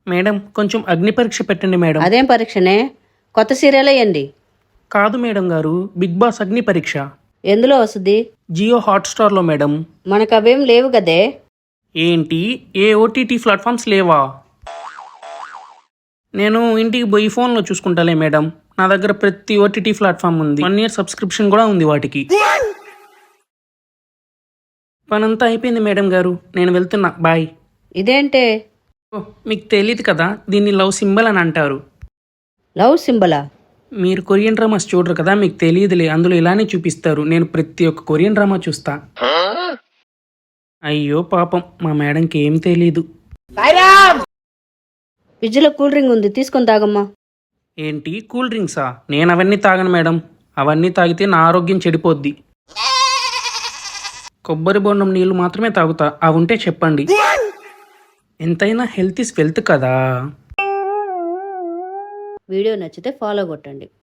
Madam కొంచెం అగ్ని పరీక్ష పెట్టండి మేడం. అదేం పరీక్షనే? కొత్త సీరియల్ వేయండి. కాదు మేడం గారు, బిగ్ బాస్ అగ్ని పరీక్ష. ఎందులో వస్తుంది? జియో హాట్స్టార్లో మేడం. మనకు అవేం లేవు కదే. ఏంటి, ఏ ఓటీటీ ప్లాట్ఫామ్స్ లేవా? నేను ఇంటికి పోయి ఫోన్లో చూసుకుంటాలే మేడం. నా దగ్గర ప్రతి ఓటీటీ ప్లాట్ఫామ్ ఉంది. 1 year సబ్స్క్రిప్షన్ కూడా ఉంది వాటికి. పనంతా అయిపోయింది మేడం గారు, నేను వెళ్తున్నా, బాయ్. ఇదేంటే? ఓ, మీకు తెలియదు కదా, దీన్ని లవ్ సింబల్ అని అంటారు. లవ్ సింబలా? మీరు కొరియన్ డ్రామాస్ చూడరు కదా, మీకు తెలియదులే. అందులో ఇలానే చూపిస్తారు. నేను ప్రతి ఒక్క కొరియన్ డ్రామా చూస్తా. అయ్యో పాపం, మా మేడంకి ఏం తెలీదు. ఫ్రిడ్జ్లో కూల్ డ్రింక్ ఉంది, తీసుకొని తాగమ్మా. ఏంటి, కూల్ డ్రింక్సా? నేను అవన్నీ తాగను మేడం. అవన్నీ తాగితే నా ఆరోగ్యం చెడిపోద్ది. కొబ్బరి బొండం నీళ్ళు మాత్రమే తాగుతా. అవి ఉంటే చెప్పండి. ఎంతైనా హెల్త్ ఇస్ వెల్త్ కదా. వీడియో నచ్చితే ఫాలో కొట్టండి.